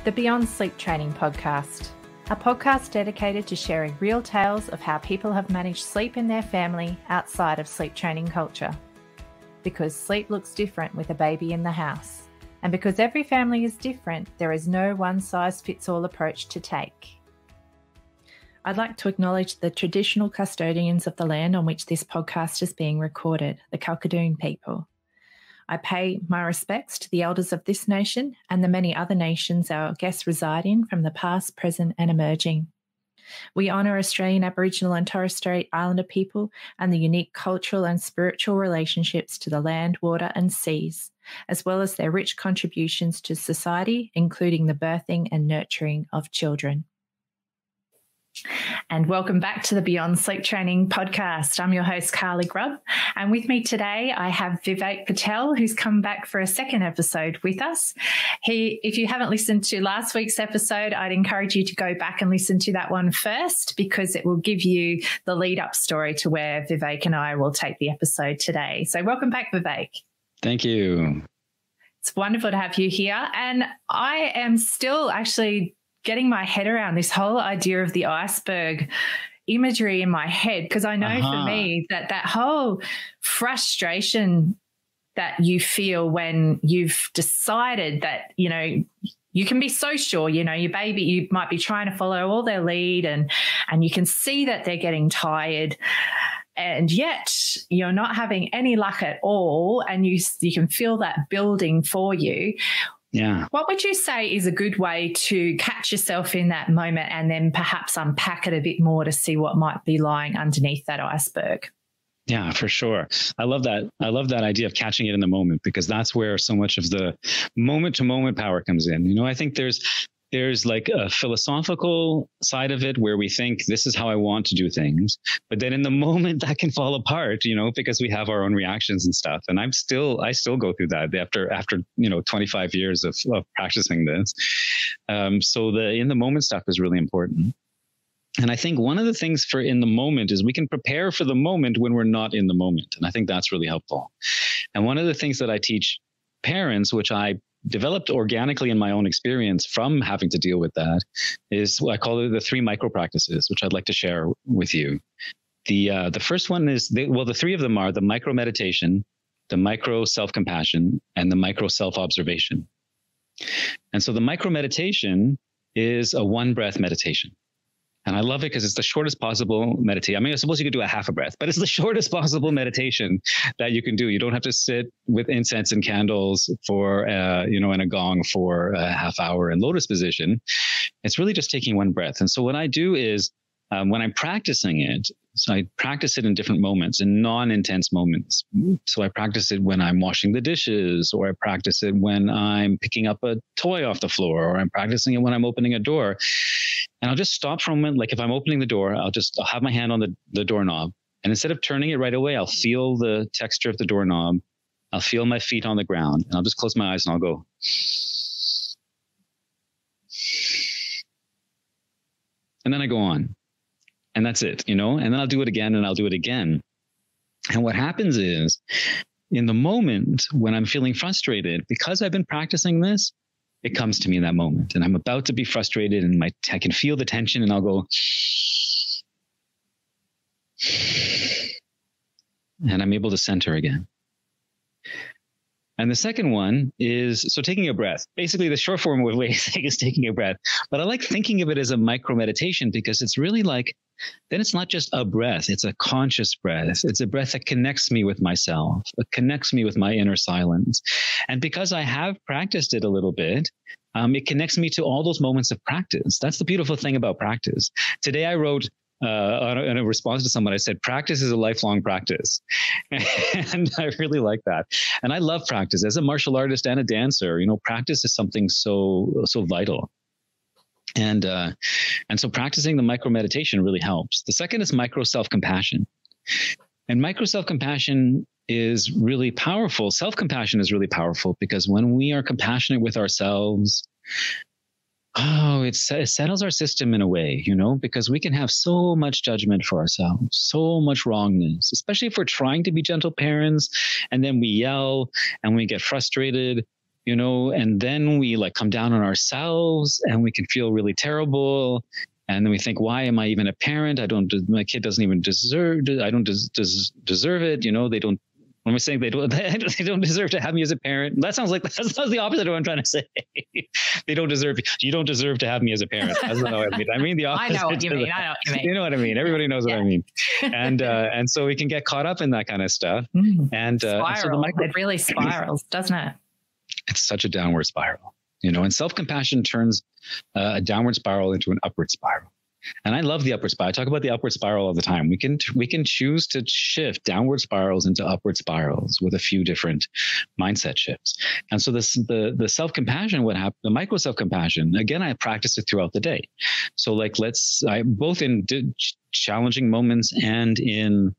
the Beyond Sleep Training podcast, a podcast dedicated to sharing real tales of how people have managed sleep in their family outside of sleep training culture. Because sleep looks different with a baby in the house. And because every family is different, there is no one-size-fits-all approach to take. I'd like to acknowledge the traditional custodians of the land on which this podcast is being recorded, the Kalkadoon people. I pay my respects to the elders of this nation and the many other nations our guests reside in from the past, present and emerging. We honour Australian Aboriginal and Torres Strait Islander people and the unique cultural and spiritual relationships to the land, water and seas, as well as their rich contributions to society, including the birthing and nurturing of children. And welcome back to the Beyond Sleep Training podcast. I'm your host, Carly Grubb. And with me today, I have Vivek Patel, who's come back for a second episode with us. If you haven't listened to last week's episode, I'd encourage you to go back and listen to that one first, because it will give you the lead up story to where Vivek and I will take the episode today. So welcome back, Vivek. Thank you. It's wonderful to have you here. And I am still actually getting my head around this whole idea of the iceberg imagery in my head, because I know for me that whole frustration that you feel when you've decided that, you know, you can be so sure, you know, your baby, you might be trying to follow all their lead and you can see that they're getting tired, and yet you're not having any luck at all, and you can feel that building for you. Yeah. What would you say is a good way to catch yourself in that moment and then perhaps unpack it a bit more to see what might be lying underneath that iceberg? Yeah, for sure. I love that. I love that idea of catching it in the moment, because that's where so much of the moment to moment power comes in. You know, I think there's like a philosophical side of it where we think this is how I want to do things, but then in the moment that can fall apart, you know, because we have our own reactions and stuff. And I still go through that after, you know, 25 years of practicing this. So the in the moment stuff is really important. And I think one of the things for in the moment is we can prepare for the moment when we're not in the moment. And I think that's really helpful. And one of the things that I teach parents, which I developed organically in my own experience from having to deal with that, is I call it the 3 micro practices, which I'd like to share with you. The first one is, the 3 of them are the micro meditation, the micro self-compassion, and the micro self-observation. And so the micro meditation is a 1 breath meditation. And I love it because it's the shortest possible meditation. I mean, I suppose you could do a half a breath, but it's the shortest possible meditation that you can do. You don't have to sit with incense and candles for, and a gong for a half hour in lotus position. It's really just taking 1 breath. And so what I do is when I'm practicing it, so I practice it in different moments, in non-intense moments. So I practice it when I'm washing the dishes, or I practice it when I'm picking up a toy off the floor, or I'm practicing it when I'm opening a door. And I'll just stop for a moment. Like if I'm opening the door, I'll have my hand on the doorknob. And instead of turning it right away, I'll feel the texture of the doorknob. I'll feel my feet on the ground, and I'll just close my eyes and I'll go. And then I go on. And that's it, you know, and then I'll do it again and I'll do it again. And what happens is, in the moment when I'm feeling frustrated, because I've been practicing this, it comes to me in that moment, and I'm about to be frustrated, and I can feel the tension, and I'll go, and I'm able to center again. And the second one is, so taking a breath. Basically, the short form way is taking a breath. But I like thinking of it as a micro meditation, because it's really like, then it's not just a breath. It's a conscious breath. It's a breath that connects me with myself. It connects me with my inner silence. And because I have practiced it a little bit, it connects me to all those moments of practice. That's the beautiful thing about practice. Today I wrote, in a response to someone, I said, practice is a lifelong practice. And I really like that. And I love practice. As a martial artist and a dancer, you know, practice is something so vital. And so practicing the micro meditation really helps. The second is micro self-compassion. And micro self-compassion is really powerful. Self-compassion is really powerful, because when we are compassionate with ourselves, it settles our system in a way, you know, because we can have so much judgment for ourselves, so much wrongness, especially if we're trying to be gentle parents, and then we yell and we get frustrated. and then we like come down on ourselves and we can feel really terrible. And then we think, why am I even a parent? My kid doesn't even deserve it. I don't deserve it. They don't, when we're saying they don't deserve to have me as a parent. That sounds like that's the opposite of what I'm trying to say. They don't deserve, you don't deserve to have me as a parent. That's not what I mean. I mean the opposite. I know what you mean. You know what I mean? Everybody knows what I mean. And so we can get caught up in that kind of stuff. And spiral. It really spirals, doesn't it? It's such a downward spiral, and self-compassion turns a downward spiral into an upward spiral. And I love the upward spiral. I talk about the upward spiral all the time. We can choose to shift downward spirals into upward spirals with a few different mindset shifts. And so the self-compassion, the micro self-compassion, again, I practice it throughout the day. So like, both in challenging moments and in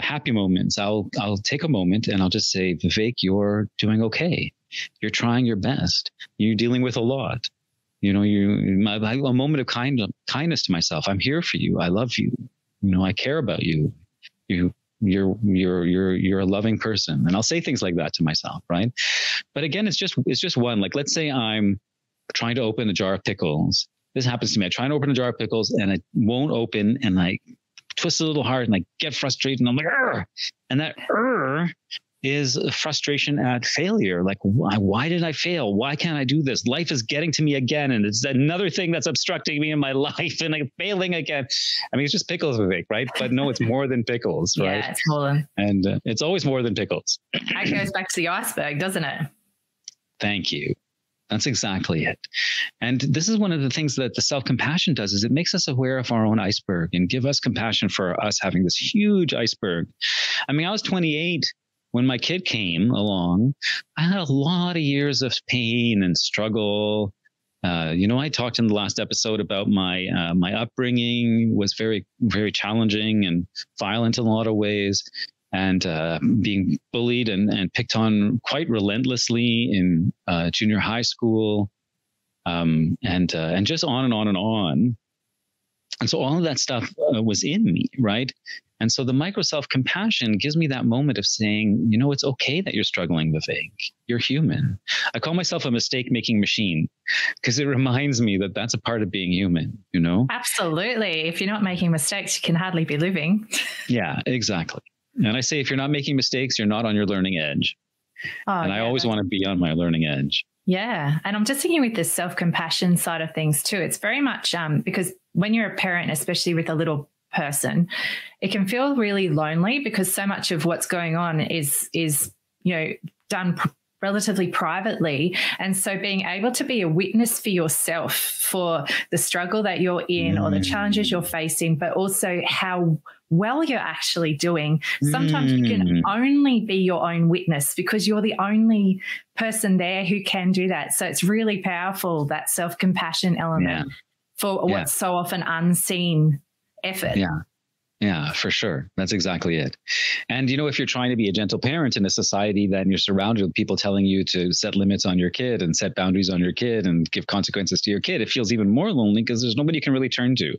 happy moments, I'll take a moment and I'll just say, Vivek, you're doing okay. You're trying your best. You're dealing with a lot. A moment of kindness to myself. I'm here for you. I love you. I care about you. You're a loving person. And I'll say things like that to myself. Right. But again, it's just one, like, let's say I'm trying to open a jar of pickles. This happens to me. I try to open a jar of pickles and it won't open, and I twist a little hard and I get frustrated and I'm like, Arr! And that is a frustration at failure. Like, why did I fail? Why can't I do this? Life is getting to me again. And it's another thing that's obstructing me in my life and I'm failing again. I mean, it's just pickles, Vivek, right? But no, it's more than pickles, right? Yeah, it's more than. And it's always more than pickles. That goes back to the iceberg, doesn't it? Thank you. That's exactly it. And this is one of the things that the self-compassion does, is it makes us aware of our own iceberg and give us compassion for us having this huge iceberg. I mean, I was 28 when my kid came along. I had a lot of years of pain and struggle. I talked in the last episode about my upbringing was very, very challenging and violent in a lot of ways, and being bullied and picked on quite relentlessly in junior high school, and just on and on and on. And so all of that stuff was in me, right? And so the micro self-compassion gives me that moment of saying, it's okay that you're struggling, Vivek. You're human. I call myself a mistake-making machine because it reminds me that that's a part of being human, Absolutely. If you're not making mistakes, you can hardly be living. Yeah, exactly. And I say, if you're not making mistakes, you're not on your learning edge. I always want to be on my learning edge. Yeah. And I'm just thinking with the self-compassion side of things too, it's very much because when you're a parent, especially with a little person, it can feel really lonely because so much of what's going on is done relatively privately. And so being able to be a witness for yourself for the struggle that you're in or the challenges you're facing, but also how well you're actually doing. Sometimes you can only be your own witness because you're the only person there who can do that. So it's really powerful, that self-compassion element for what's so often unseen effort. Yeah, for sure. That's exactly it. And, if you're trying to be a gentle parent in a society that you're surrounded with people telling you to set limits on your kid and set boundaries on your kid and give consequences to your kid, it feels even more lonely because there's nobody you can really turn to.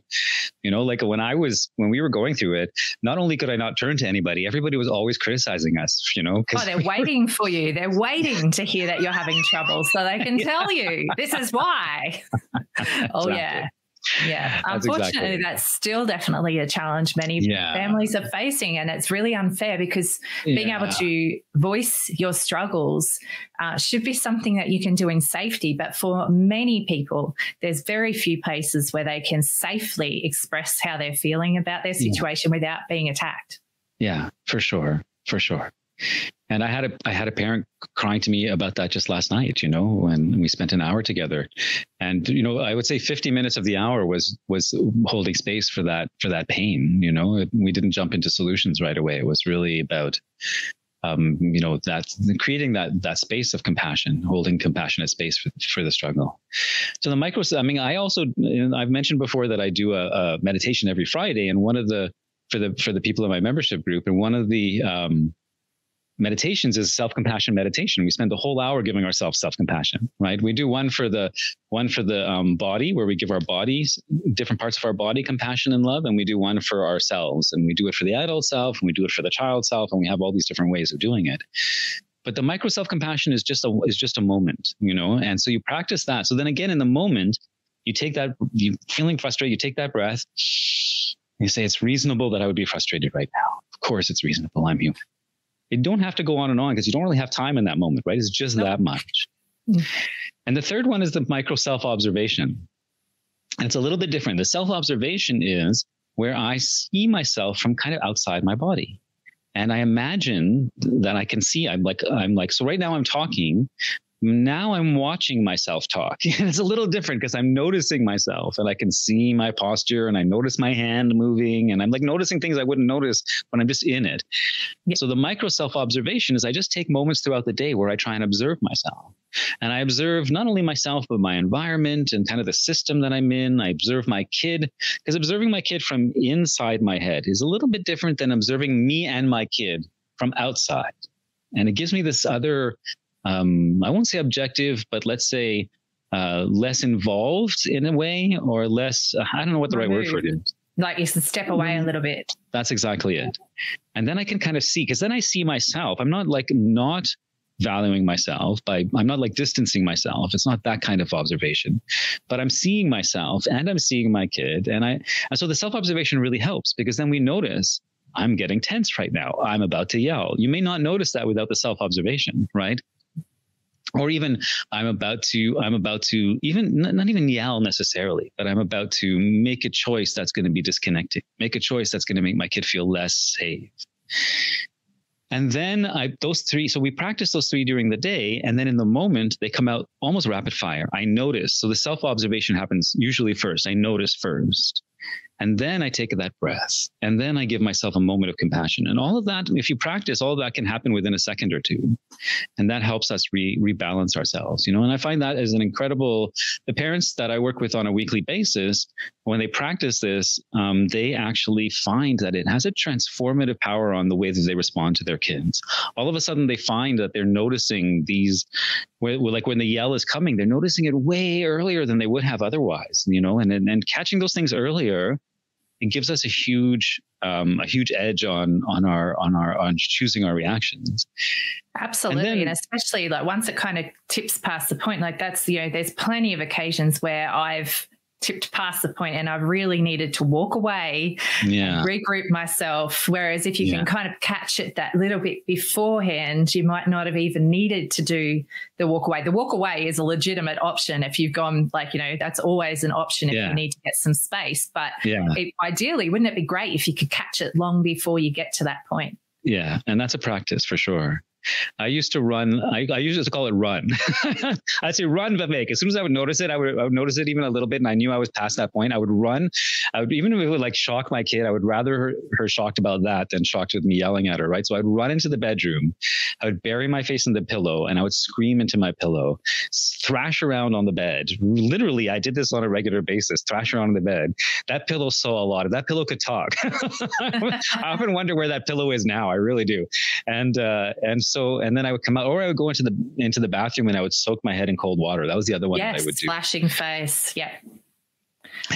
Like when we were going through it, not only could I not turn to anybody, everybody was always criticizing us, they're waiting for you. They're waiting to hear that you're having trouble so they can tell you this is why. Oh, yeah. Yeah. Unfortunately, that's still definitely a challenge many families are facing. And it's really unfair because being able to voice your struggles should be something that you can do in safety. But for many people, there's very few places where they can safely express how they're feeling about their situation without being attacked. Yeah, for sure. For sure. And I had a parent crying to me about that just last night, when we spent an hour together. And, I would say 50 minutes of the hour was holding space for that pain. We didn't jump into solutions right away. It was really about, creating that space of compassion, holding compassionate space for the struggle. So I also, I've mentioned before that I do a meditation every Friday, and one of for the people in my membership group, and one of the, meditations is self-compassion meditation. We spend the whole hour giving ourselves self-compassion, right? We do one for the body, where we give our bodies, different parts of our body, compassion and love. And we do one for ourselves, and we do it for the adult self, and we do it for the child self. And we have all these different ways of doing it. But the micro self-compassion is just a moment, you know? And so you practice that. So then again, in the moment, you take that, you feeling frustrated, you take that breath, you say, it's reasonable that I would be frustrated right now. Of course it's reasonable. I'm human. You don't have to go on and on because you don't really have time in that moment, right? It's just that much. And the third one is the micro self-observation. And it's a little bit different. The self-observation is where I see myself from kind of outside my body. And I imagine that I can see, I'm like, so right now I'm talking. Now I'm watching myself talk. It's a little different because I'm noticing myself and I can see my posture and I notice my hand moving and I'm like noticing things I wouldn't notice when I'm just in it. Yeah. So the micro self-observation is I just take moments throughout the day where I try and observe myself. And I observe not only myself, but my environment and kind of the system that I'm in. I observe my kid, because observing my kid from inside my head is a little bit different than observing me and my kid from outside. And it gives me this other I won't say objective, but let's say less involved in a way, or less, I don't know what the right word for it is. Like you should step away a little bit. That's exactly it. And then I can kind of see, because then I see myself. I'm not valuing myself I'm not like distancing myself. It's not that kind of observation, but I'm seeing myself and I'm seeing my kid. And so the self-observation really helps, because then we notice I'm getting tense right now. I'm about to yell. You may not notice that without the self-observation, right? Or even I'm about to even not even yell necessarily, but I'm about to make a choice that's going to be disconnecting, make a choice that's going to make my kid feel less safe. And then those three, so we practice those three during the day. And then in the moment, they come out almost rapid fire. I notice. So the self-observation happens usually first. I notice first. And then I take that breath. And then I give myself a moment of compassion. And all of that, if you practice, all of that can happen within a second or two. And that helps us rebalance ourselves, you know. And I find that as an incredible, the parents that I work with on a weekly basis, when they practice this, they actually find that it has a transformative power on the way that they respond to their kids. All of a sudden, they find that they're noticing these, like when the yell is coming, they're noticing it way earlier than they would have otherwise, you know, and catching those things earlier, it gives us a huge edge on choosing our reactions. Absolutely. And especially like once it kind of tips past the point, like that's, you know, there's plenty of occasions where I've tipped past the point and I've really needed to walk away, and regroup myself. Whereas if you can kind of catch it that little bit beforehand, you might not have even needed to do the walk away. The walk away is a legitimate option if you've gone, like, you know, that's always an option if you need to get some space. But ideally, wouldn't it be great if you could catch it long before you get to that point? Yeah. And that's a practice for sure. I used to run. I used to call it run. I'd say run, Vivek. As soon as I would notice it, I would notice it even a little bit. And I knew I was past that point. I would run. Even if it would like shock my kid, I would rather her shocked about that than shocked with me yelling at her. Right. So I'd run into the bedroom. I would bury my face in the pillow and I would scream into my pillow, thrash around on the bed. Literally, I did this on a regular basis, thrash around on the bed. That pillow saw a lot. That pillow could talk. I often wonder where that pillow is now. I really do. And then I would come out, or I would go into the bathroom and I would soak my head in cold water. That was the other one that I would do. Splashing face. Yeah.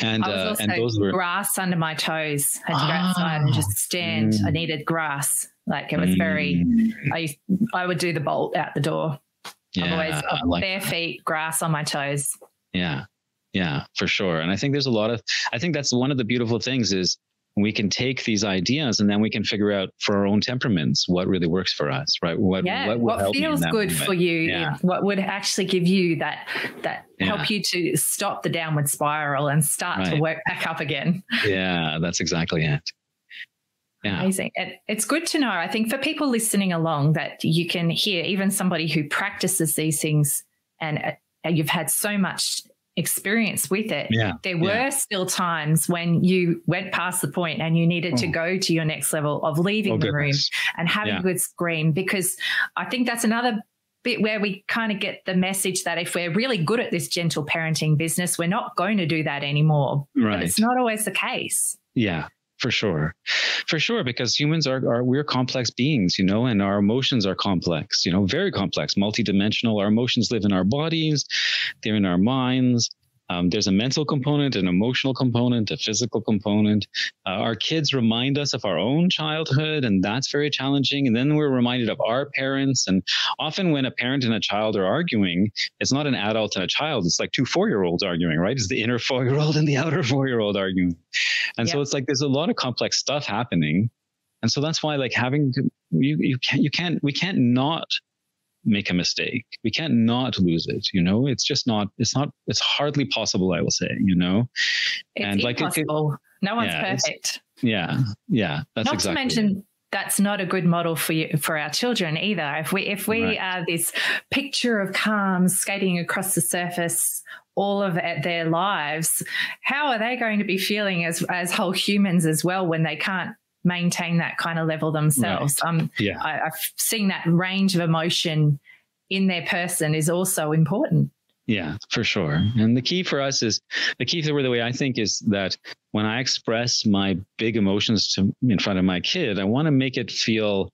And I was also and those were grass under my toes. I had to go outside and just stand. I needed grass. Like it was very, I would do the bolt out the door. Yeah, always bare feet, grass on my toes. Yeah. Yeah, for sure. And I think I think that's one of the beautiful things is we can take these ideas and then we can figure out for our own temperaments what really works for us, right? What feels good for you? What would actually give you that help you to stop the downward spiral and start to work back up again? Yeah, that's exactly it. Yeah. Amazing. And it's good to know, I think, for people listening along, that you can hear even somebody who practices these things and you've had so much experience with it. There were still times when you went past the point and you needed to go to your next level of leaving the room and having a good scream, because I think that's another bit where we kind of get the message that if we're really good at this gentle parenting business, we're not going to do that anymore. Right. But it's not always the case. Yeah. For sure, because humans we're complex beings, you know, and our emotions are complex, you know, very complex, multidimensional. Our emotions live in our bodies, they're in our minds, There's a mental component, an emotional component, a physical component. Our kids remind us of our own childhood, and that's very challenging. And then we're reminded of our parents. And often when a parent and a child are arguing, it's not an adult and a child. It's like two 4-year-olds arguing, right? It's the inner 4-year-old and the outer 4-year-old arguing. And so it's like there's a lot of complex stuff happening. And so that's why like we can't not make a mistake. We can't not lose it. It's hardly possible, I will say, It's impossible. No one's perfect. Yeah. That's not exactly to mention that's not a good model for our children either. If we are this picture of calm skating across the surface all of their lives, how are they going to be feeling as whole humans as well when they can't maintain that kind of level themselves? Right. I've seen that range of emotion in their person is also important. Yeah, for sure. And the key for the way I think is that when I express my big emotions in front of my kid, I want to make it feel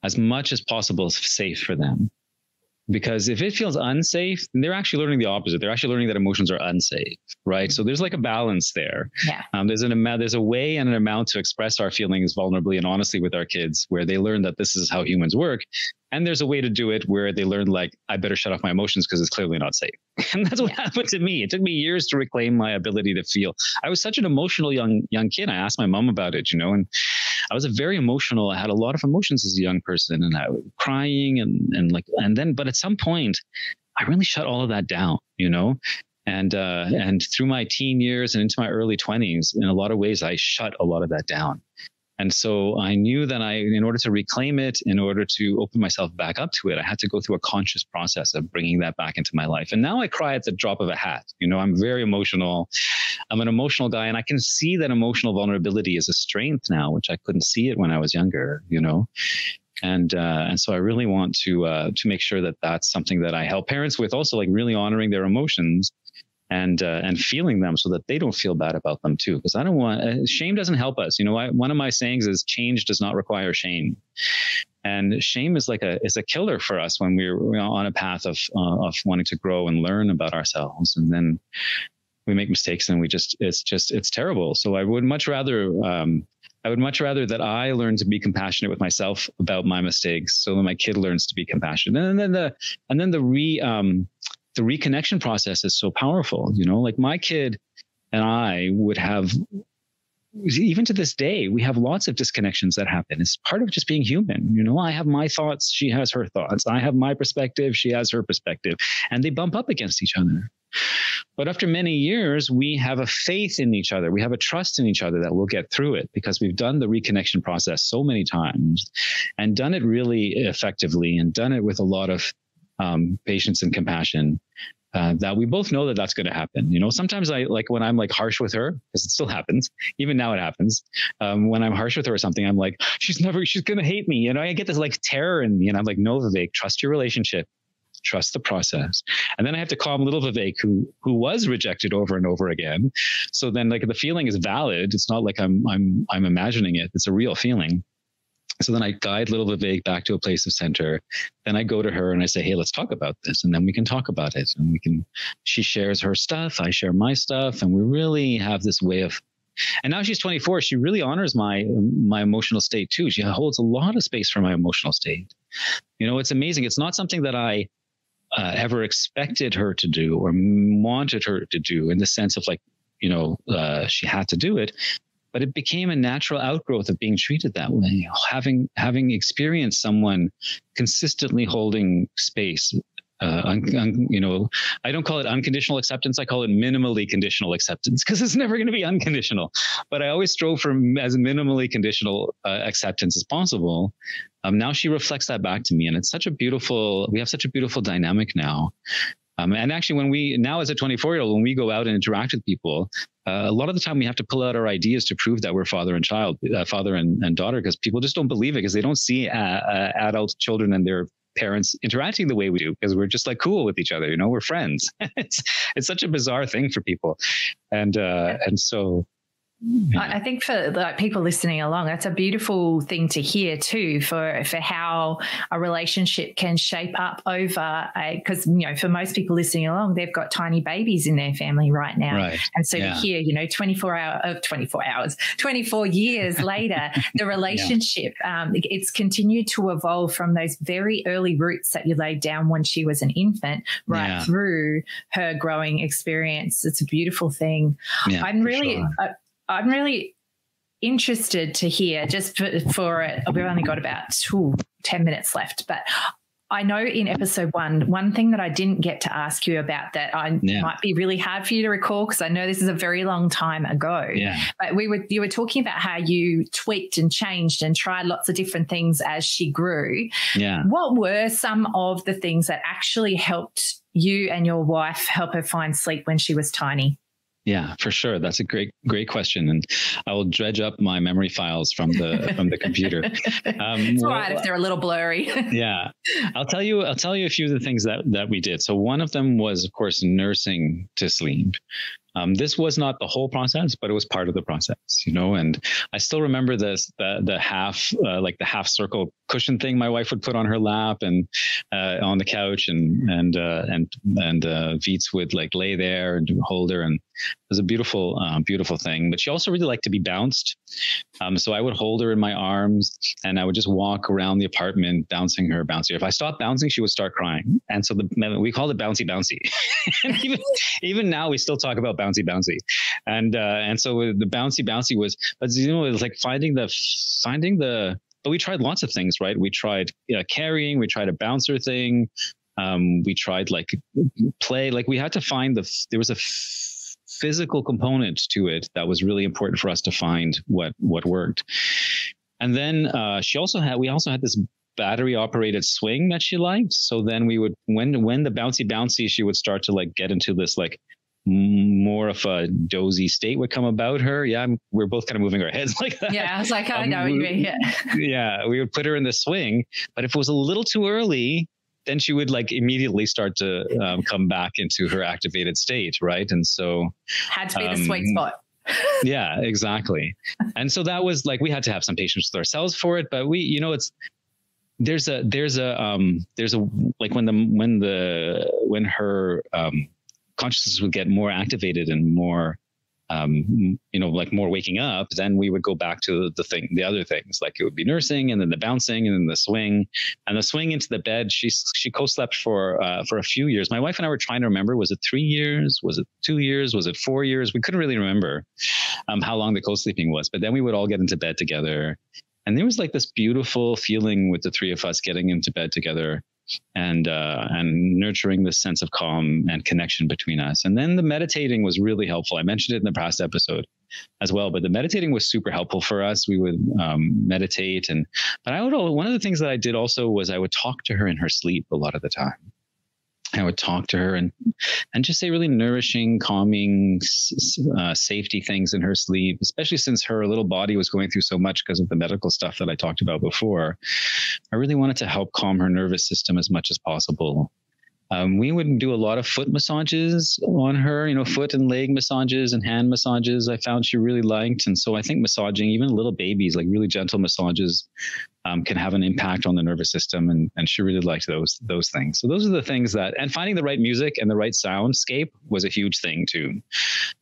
as much as possible safe for them. Because if it feels unsafe, then they're actually learning the opposite. They're actually learning that emotions are unsafe, right? So there's like a balance there. Yeah. There's a way and an amount to express our feelings vulnerably and honestly with our kids, where they learn that this is how humans work. And there's a way to do it where they learn, like, I better shut off my emotions because it's clearly not safe. And that's what happened to me. It took me years to reclaim my ability to feel. I was such an emotional young kid. I asked my mom about it, and I was very emotional. I had a lot of emotions as a young person, and I was crying but at some point I really shut all of that down, and through my teen years and into my early 20s, in a lot of ways, I shut a lot of that down. And so I knew that in order to reclaim it, in order to open myself back up to it, I had to go through a conscious process of bringing that back into my life. And now I cry at the drop of a hat. I'm very emotional. I'm an emotional guy, and I can see that emotional vulnerability is a strength now, which I couldn't see it when I was younger, And so I really want to make sure that that's something that I help parents with, also, like really honoring their emotions and feeling them so that they don't feel bad about them too. Because I don't want, shame doesn't help us. One of my sayings is change does not require shame. And shame is a killer for us when we're on a path of wanting to grow and learn about ourselves. And then we make mistakes and it's terrible. So I would much rather that I learn to be compassionate with myself about my mistakes, so that my kid learns to be compassionate. And then the reconnection process is so powerful. Like my kid and I would have, even to this day, we have lots of disconnections that happen. It's part of just being human. I have my thoughts, she has her thoughts. I have my perspective, she has her perspective, and they bump up against each other. But after many years, we have a faith in each other. We have a trust in each other that we'll get through it, because we've done the reconnection process so many times and done it really effectively and done it with a lot of patience and compassion, that we both know that that's going to happen. Sometimes when I'm like harsh with her, because it still happens, even now it happens. When I'm harsh with her or something, I'm like, she's going to hate me. I get this like terror in me, and I'm like, no, Vivek, trust your relationship. Trust the process. And then I have to calm little Vivek, who was rejected over and over again. So then, like, the feeling is valid. It's not like I'm imagining it. It's a real feeling. So then I guide little Vivek back to a place of center. Then I go to her and I say, hey, let's talk about this. And then we can talk about it. And she shares her stuff. I share my stuff. And we really have this way of, and now she's 24. She really honors my emotional state too. She holds a lot of space for my emotional state. It's amazing. It's not something that I ever expected her to do or wanted her to do, in the sense of like, she had to do it. But it became a natural outgrowth of being treated that way, having experienced someone consistently holding space. I don't call it unconditional acceptance. I call it minimally conditional acceptance, because it's never going to be unconditional. But I always strove for as minimally conditional acceptance as possible. Now she reflects that back to me, and we have such a beautiful dynamic now. And actually, now as a 24-year-old, when we go out and interact with people, a lot of the time we have to pull out our ideas to prove that we're father and daughter, because people just don't believe it, because they don't see adult children and their parents interacting the way we do, because we're just like cool with each other. We're friends. It's such a bizarre thing for people. And so I think for like people listening along, that's a beautiful thing to hear too, for how a relationship can shape up over because, for most people listening along, they've got tiny babies in their family right now. Right. And so to hear, 24 years later, the relationship, it's continued to evolve from those very early roots that you laid down when she was an infant right through her growing experience. It's a beautiful thing. Yeah, I'm really interested to hear, just for it, we've only got about 10 minutes left, but I know in episode one thing that I didn't get to ask you about that might be really hard for you to recall, because I know this is a very long time ago, but you were talking about how you tweaked and changed and tried lots of different things as she grew. Yeah. What were some of the things that actually helped you and your wife help her find sleep when she was tiny? Yeah, for sure. That's a great question, and I will dredge up my memory files from the computer. It's all right if they're a little blurry. Yeah, I'll tell you a few of the things that we did. So one of them was, of course, nursing to sleep. This was not the whole process, but it was part of the process, and I still remember the half circle cushion thing my wife would put on her lap and on the couch, and Veets would like lay there and hold her, and it was a beautiful thing. But she also really liked to be bounced. So I would hold her in my arms and I would just walk around the apartment, bouncing her. If I stopped bouncing, she would start crying. And so we called it bouncy. And even now we still talk about bouncy. And so the bouncy was, but it was like finding the, but we tried lots of things, right? We tried carrying, we tried a bouncer thing. We tried like play, like we had to find there was a physical component to it that was really important for us to find what worked. And then we also had this battery operated swing that she liked. So then we would, when the bouncy, she would start to like get into this like more of a dozy state would come about her. Yeah, we're both kind of moving our heads like that. Yeah, I was like, I know what you mean. Yeah, we would put her in the swing, but if it was a little too early, then she would like immediately start to come back into her activated state, right? And so had to be the sweet spot. Yeah, exactly. And so that was like, we had to have some patience with ourselves for it, but there's a like when her consciousness would get more activated and more like more waking up, then we would go back to the other things, like it would be nursing and then the bouncing and then the swing into the bed. She co-slept for a few years. My wife and I were trying to remember, was it 3 years? Was it 2 years? Was it 4 years? We couldn't really remember how long the co-sleeping was, but then we would all get into bed together. And there was like this beautiful feeling with the three of us getting into bed together and nurturing this sense of calm and connection between us. And then the meditating was really helpful. I mentioned it in the past episode as well, but the meditating was super helpful for us. We would meditate, but one of the things that I did also was I would talk to her in her sleep a lot of the time. I would talk to her and just say really nourishing, calming, safety things in her sleep, especially since her little body was going through so much because of the medical stuff that I talked about before. I really wanted to help calm her nervous system as much as possible. We would do a lot of foot massages on her, foot and leg massages and hand massages. I found she really liked. And so I think massaging even little babies, like really gentle massages, can have an impact on the nervous system. And she really liked those things. So those are the things and finding the right music and the right soundscape was a huge thing too.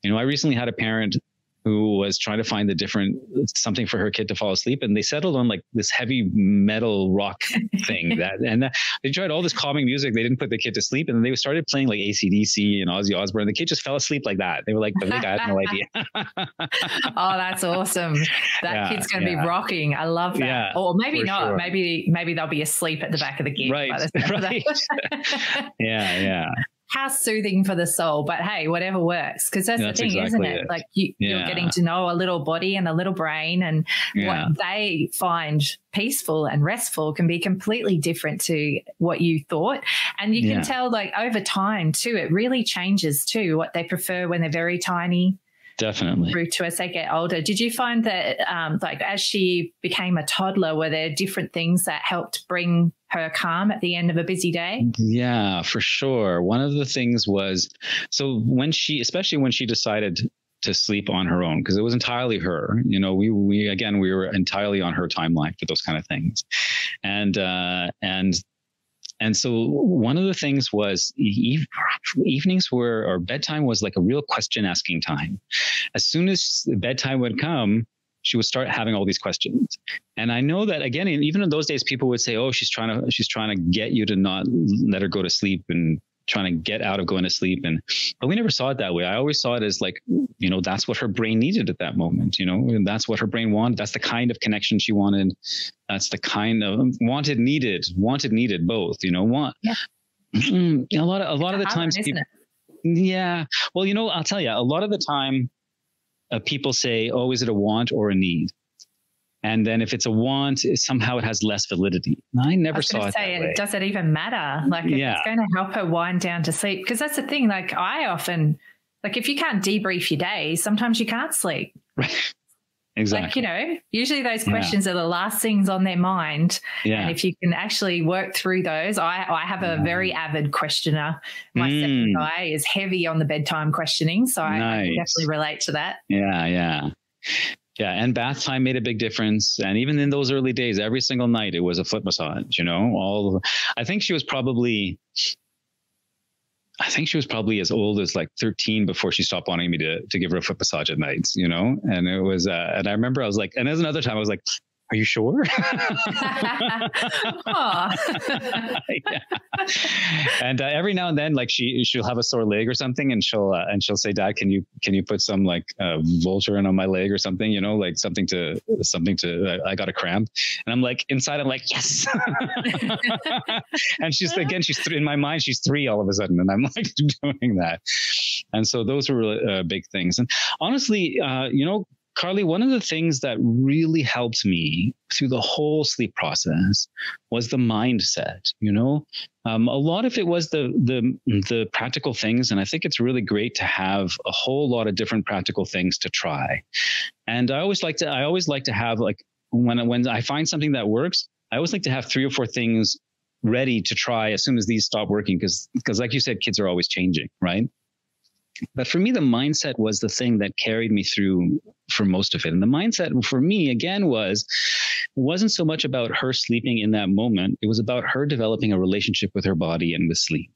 I recently had a parent who was trying to find something for her kid to fall asleep. And they settled on like this heavy metal rock thing they tried all this calming music. They didn't put the kid to sleep. And then they started playing like AC/DC and Ozzy Osbourne. The kid just fell asleep like that. They were like, I had no idea. Oh, that's awesome. That kid's going to be rocking. I love that. Yeah, or maybe not. Sure. Maybe they'll be asleep at the back of the gig. Right. Right. Yeah. How soothing for the soul, but hey, whatever works. Because that's the thing, exactly, isn't it? Like you're getting to know a little body and a little brain, and what they find peaceful and restful can be completely different to what you thought. And you can tell like over time too, it really changes too, what they prefer when they're very tiny. Definitely. Through to as they get older. Did you find that like as she became a toddler, were there different things that helped bring her calm at the end of a busy day? Yeah, for sure. One of the things was, so especially when she decided to sleep on her own, because it was entirely her. You know, we were entirely on her timeline for those kind of things. And so one of the things was evenings or bedtime was like a real question asking time. As soon as bedtime would come, she would start having all these questions. And I know that, again, even in those days, people would say, oh, she's trying to get you to not let her go to sleep and trying to get out of going to sleep. But we never saw it that way. I always saw it as like, you know, that's what her brain needed at that moment, you know, and that's what her brain wanted. That's the kind of connection she wanted. That's the kind of wanted, needed, both, you know, Yeah. A lot of the times, people, yeah. Well, you know, I'll tell you, a lot of the time people say, oh, is it a want or a need? And then if it's a want, somehow it has less validity. I never saw it that way. Does it even matter? Like, if it's going to help her wind down to sleep? Because that's the thing. Like, I often, like, if you can't debrief your day, sometimes you can't sleep. Right. Exactly. Like, you know, usually those questions are the last things on their mind. Yeah. And if you can actually work through those, I have a very avid questioner. My second guy is heavy on the bedtime questioning. So I can definitely relate to that. Yeah. Yeah. And bath time made a big difference. And even in those early days, every single night, it was a foot massage, you know, I think she was probably as old as like 13 before she stopped wanting me to give her a foot massage at nights, you know? And it was, and I remember I was like, and there's another time I was like, are you sure? Yeah. And every now and then, like she'll have a sore leg or something, and she'll say, Dad, can you put some like Voltaren on my leg or something? You know, like something to I got a cramp, and I'm like inside, I'm like, yes. And she's in my mind, she's 3 all of a sudden, and I'm like doing that. And so those were really big things. And honestly, you know, Carly, one of the things that really helped me through the whole sleep process was the mindset. You know, a lot of it was the practical things, and I think it's really great to have a whole lot of different practical things to try. And I always like to have, like, when I find something that works, I always like to have 3 or 4 things ready to try as soon as these stop working, because like you said, kids are always changing, right? But for me, the mindset was the thing that carried me through for most of it. And the mindset for me, again, wasn't so much about her sleeping in that moment. It was about her developing a relationship with her body and with sleep.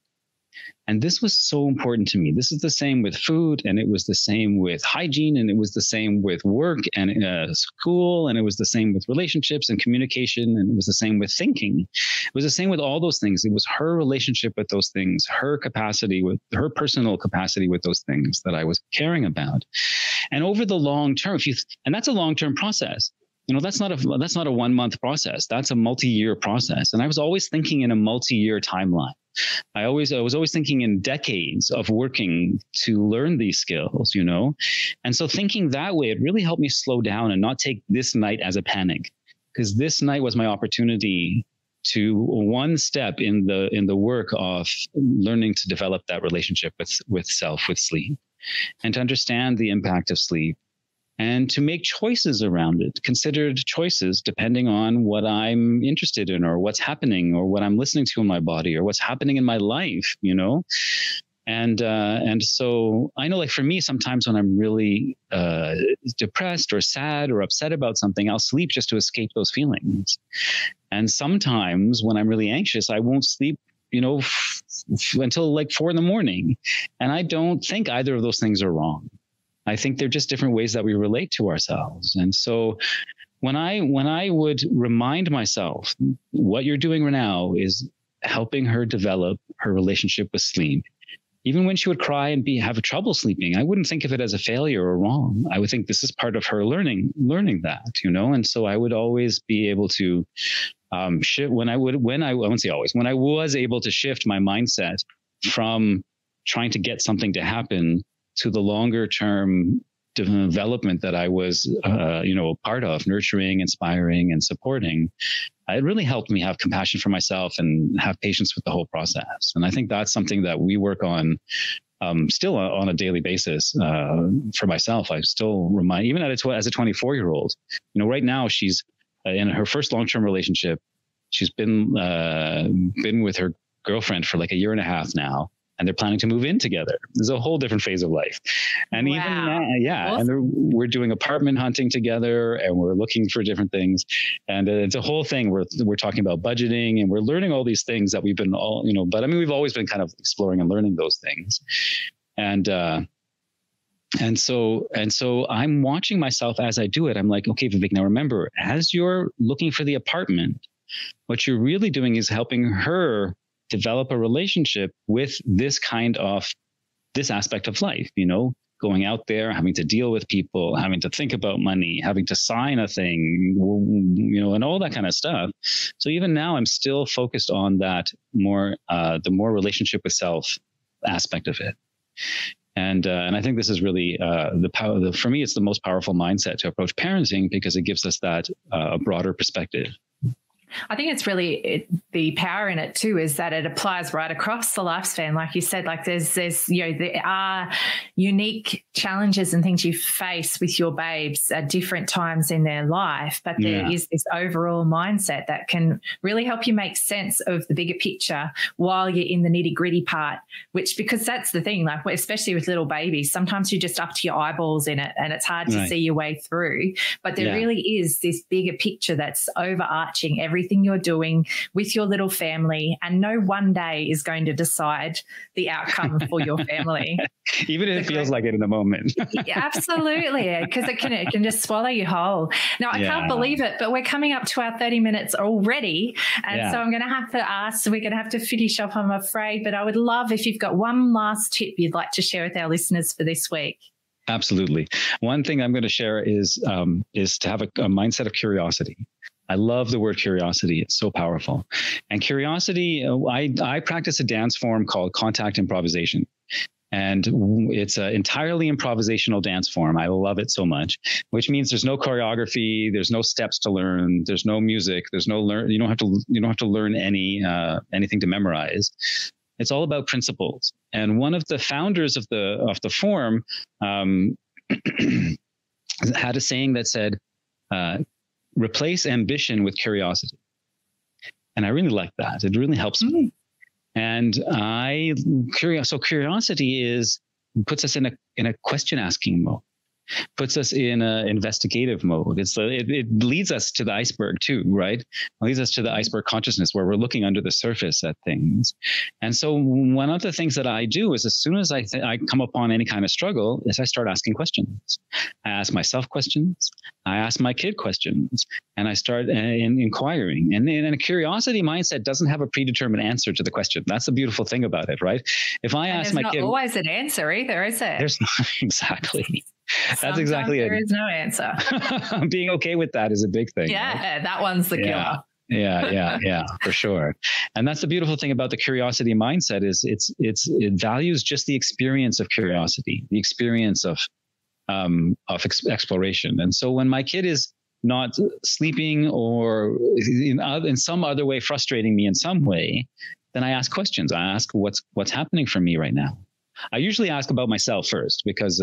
And this was so important to me. This is the same with food, and it was the same with hygiene, and it was the same with work and school, and it was the same with relationships and communication, and it was the same with thinking. It was the same with all those things. It was her relationship with those things, her personal capacity with those things that I was caring about. And over the long term, and that's a long-term process. You know, that's not a 1-month process. That's a multi-year process. And I was always thinking in a multi-year timeline. I was always thinking in decades of working to learn these skills, you know? And so thinking that way, it really helped me slow down and not take this night as a panic, because this night was my opportunity to one step in the work of learning to develop that relationship with self, with sleep, and to understand the impact of sleep, and to make choices around it, considered choices depending on what I'm interested in, or what's happening, or what I'm listening to in my body, or what's happening in my life, you know? And so I know, like, for me, sometimes when I'm really depressed or sad or upset about something, I'll sleep just to escape those feelings. And sometimes when I'm really anxious, I won't sleep, you know, until like 4 a.m. And I don't think either of those things are wrong. I think they're just different ways that we relate to ourselves. And so when I would remind myself, what you're doing right now is helping her develop her relationship with sleep. Even when she would cry and have trouble sleeping, I wouldn't think of it as a failure or wrong. I would think this is part of her learning that, you know? And so I would always be able to shift when I won't say always, when I was able to shift my mindset from trying to get something to happen to the longer term development that I was, part of, nurturing, inspiring, and supporting. It really helped me have compassion for myself and have patience with the whole process. And I think that's something that we work on still on a daily basis. For myself, I still remind, even as a 24-year-old, you know, right now she's in her first long-term relationship. She's been with her girlfriend for like 1.5 years now. and they're planning to move in together. There's a whole different phase of life. And wow. even now, Awesome. and we're doing apartment hunting together, and we're looking for different things. And it's a whole thing. We're talking about budgeting, and we're learning all these things that we've been all, but I mean, we've always been kind of exploring and learning those things. And so I'm watching myself as I do it. I'm like, okay, Vivek, now remember, as you're looking for the apartment, what you're really doing is helping her develop a relationship with this aspect of life, going out there, having to deal with people, having to think about money, having to sign a thing, and all that kind of stuff. So even now I'm still focused on that the more relationship with self aspect of it. And I think this is really for me, it's the most powerful mindset to approach parenting, because it gives us that broader perspective. I think it's really the power in it too, is that it applies right across the lifespan. Like you said, like there's there are unique challenges and things you face with your babes at different times in their life, but there is this overall mindset that can really help you make sense of the bigger picture while you're in the nitty gritty part, because that's the thing, like especially with little babies, sometimes you're just up to your eyeballs in it and it's hard to see your way through, but there really is this bigger picture that's overarching everything you're doing with your little family, and no one day is going to decide the outcome for your family. Even if it feels like it in the moment. Absolutely, because it can just swallow you whole. Now, I can't believe it, but we're coming up to our 30 minutes already, and so I'm going to have to ask, so we're going to have to finish off, I'm afraid, but I would love if you've got one last tip you'd like to share with our listeners for this week. Absolutely. One thing I'm going to share is to have a mindset of curiosity. I love the word curiosity. It's so powerful. And curiosity, I practice a dance form called contact improvisation. And it's an entirely improvisational dance form. I love it so much, which means there's no choreography, there's no steps to learn, there's no music, there's no you don't have to learn anything to memorize. It's all about principles. And one of the founders of the form had a saying that said, replace ambition with curiosity. And I really like that. It really helps me. And curiosity puts us in a question asking mode, puts us in a investigative mode. It leads us to the iceberg too, right? It leads us to the iceberg consciousness, where we're looking under the surface at things. And so one of the things that I do is, as soon as I come upon any kind of struggle, is I start asking questions. I ask myself questions. I ask my kid questions, and I start inquiring. And a curiosity mindset doesn't have a predetermined answer to the question. That's the beautiful thing about it, right? If I ask my kid, there's not always an answer either, is it? There's not, exactly. That's Sometimes exactly it. There is no answer. Being okay with that is a big thing. Yeah, right? That one's the killer. Yeah, for sure. And that's the beautiful thing about the curiosity mindset is it values just the experience of curiosity, the experience of exploration. And so when my kid is not sleeping or in some other way frustrating me in some way, then I ask questions. I ask what's happening for me right now. I usually ask about myself first, because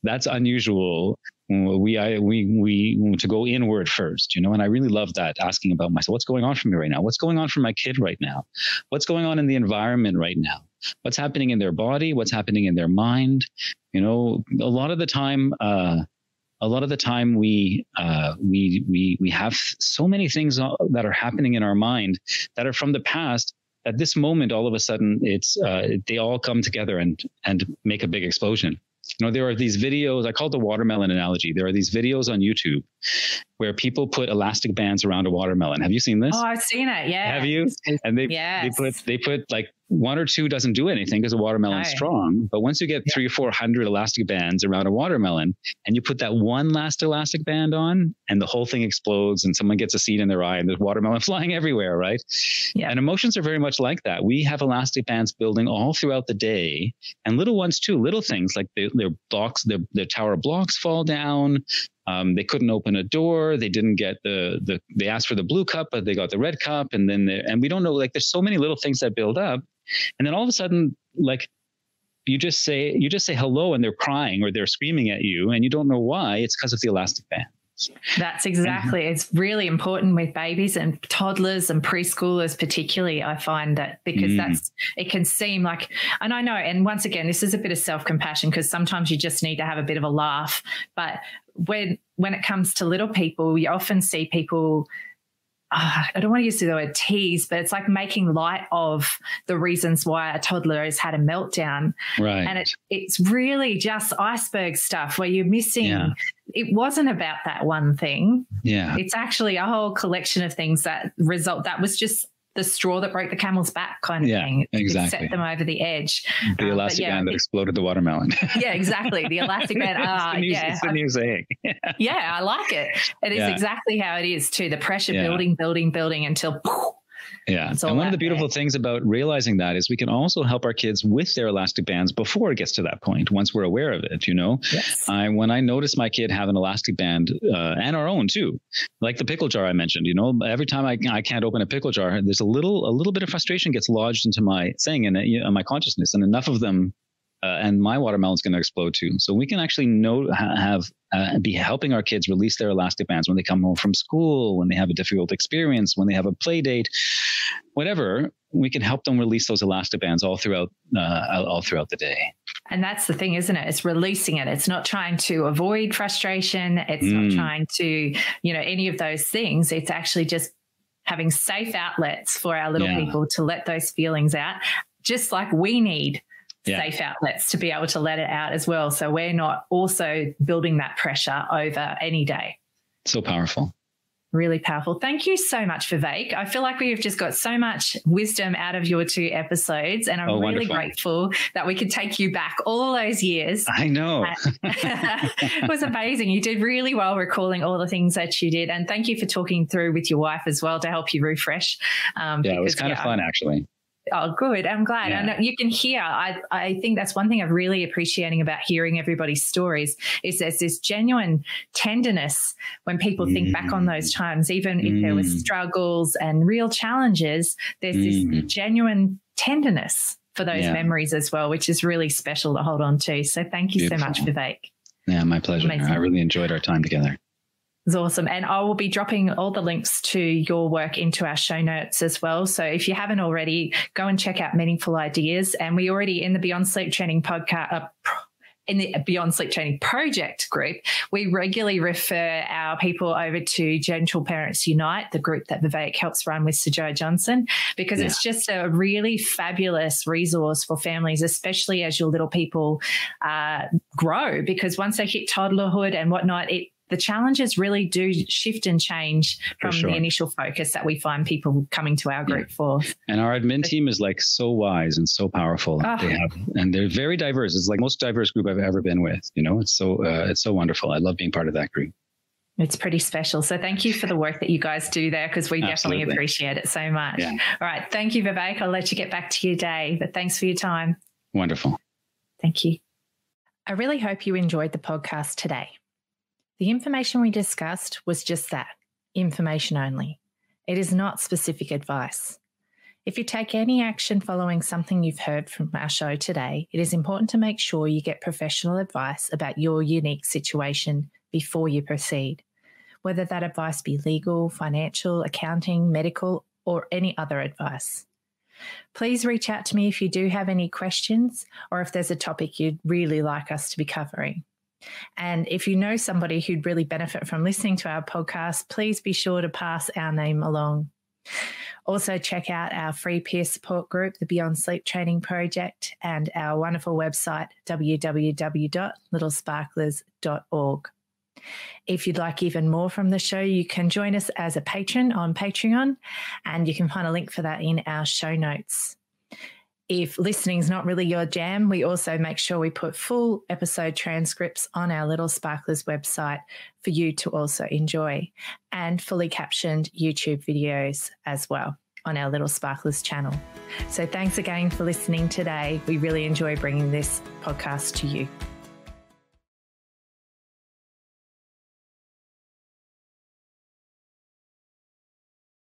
that's unusual. We to go inward first, and I really love that, asking about myself. What's going on for me right now? What's going on for my kid right now? What's going on in the environment right now? What's happening in their body? What's happening in their mind? A lot of the time we have so many things that are happening in our mind that are from the past. At this moment, all of a sudden, they all come together and make a big explosion. There are these videos, I call it the watermelon analogy. There are these videos on YouTube where people put elastic bands around a watermelon. Have you seen this? Oh, I've seen it. Yeah. Have you? And they put like one or two doesn't do anything because the watermelon's strong. But once you get 300 or 400 elastic bands around a watermelon, and you put that one last elastic band on, and the whole thing explodes, and someone gets a seed in their eye, and there's watermelon flying everywhere, right? Yeah. And emotions are very much like that. We have elastic bands building all throughout the day, and little ones too. Little things like their their tower blocks fall down. They couldn't open a door. They didn't get they asked for the blue cup, but they got the red cup. And we don't know, like, there's so many little things that build up. And then all of a sudden, like, you just say hello, and they're crying or they're screaming at you, and you don't know why. It's because of the elastic bands. That's exactly. It's really important with babies and toddlers and preschoolers particularly. I find that because it can seem like, and I know, and once again, this is a bit of self-compassion because sometimes you just need to have a bit of a laugh. But when it comes to little people, you often see people, I don't want to use the word tease, but it's like making light of the reasons why a toddler has had a meltdown. Right. And it's really just iceberg stuff where you're missing. Yeah. It wasn't about that one thing. Yeah. It's actually a whole collection of things that was just the straw that broke the camel's back kind of thing. Exactly. It set them over the edge. The elastic band that exploded the watermelon. Yeah, exactly. The elastic band. It's the new saying. Yeah, I like it. It is exactly how it is too. The pressure building until poof. Yeah. And one of the beautiful things about realizing that is we can also help our kids with their elastic bands before it gets to that point, once we're aware of it, Yes. When I notice my kid have an elastic band and our own too, like the pickle jar I mentioned, every time I can't open a pickle jar, there's a little bit of frustration gets lodged into my thing and my consciousness, and enough of them and my watermelon's going to explode too. So we can actually be helping our kids release their elastic bands when they come home from school, when they have a difficult experience, when they have a play date, whatever. We can help them release those elastic bands all throughout the day. And that's the thing, isn't it? It's releasing it. It's not trying to avoid frustration. It's not trying to, any of those things. It's actually just having safe outlets for our little people to let those feelings out, just like we need safe outlets to be able to let it out as well. So we're not also building that pressure over any day. So powerful. Really powerful. Thank you so much, Vivek. I feel like we've just got so much wisdom out of your 2 episodes, and I'm really grateful that we could take you back all those years. I know. It was amazing. You did really well recalling all the things that you did, and thank you for talking through with your wife as well to help you refresh. It was kind of fun, actually. Oh, good. I'm glad. Yeah. And you can hear, I think that's one thing I'm really appreciating about hearing everybody's stories is there's this genuine tenderness when people think back on those times, even if there was struggles and real challenges, there's this genuine tenderness for those memories as well, which is really special to hold on to. So thank you so much, Vivek. Yeah, my pleasure. Amazing. I really enjoyed our time together. It's awesome. And I will be dropping all the links to your work into our show notes as well. So if you haven't already, go and check out Meaningful Ideas. And we already in the Beyond Sleep Training podcast, in the Beyond Sleep Training Project group, we regularly refer our people over to Gentle Parents Unite, the group that Vivek helps run with Sir Joe Johnson, because it's just a really fabulous resource for families, especially as your little people grow, because once they hit toddlerhood and whatnot, the challenges really do shift and change from the initial focus that we find people coming to our group for. And our admin team is like so wise and so powerful. And they're very diverse. It's like the most diverse group I've ever been with. It's so wonderful. I love being part of that group. It's pretty special. So thank you for the work that you guys do there, because we definitely appreciate it so much. Yeah. All right. Thank you, Vivek. I'll let you get back to your day, but thanks for your time. Wonderful. Thank you. I really hope you enjoyed the podcast today. The information we discussed was just that, information only. It is not specific advice. If you take any action following something you've heard from our show today, it is important to make sure you get professional advice about your unique situation before you proceed, whether that advice be legal, financial, accounting, medical, or any other advice. Please reach out to me if you do have any questions or if there's a topic you'd really like us to be covering. And if you know somebody who'd really benefit from listening to our podcast, please be sure to pass our name along. Also, check out our free peer support group, the Beyond Sleep Training Project, and our wonderful website, www.littlesparklers.org. If you'd like even more from the show, you can join us as a patron on Patreon, and you can find a link for that in our show notes. If listening is not really your jam, we also make sure we put full episode transcripts on our Little Sparklers website for you to also enjoy, and fully captioned YouTube videos as well on our Little Sparklers channel. So thanks again for listening today. We really enjoy bringing this podcast to you.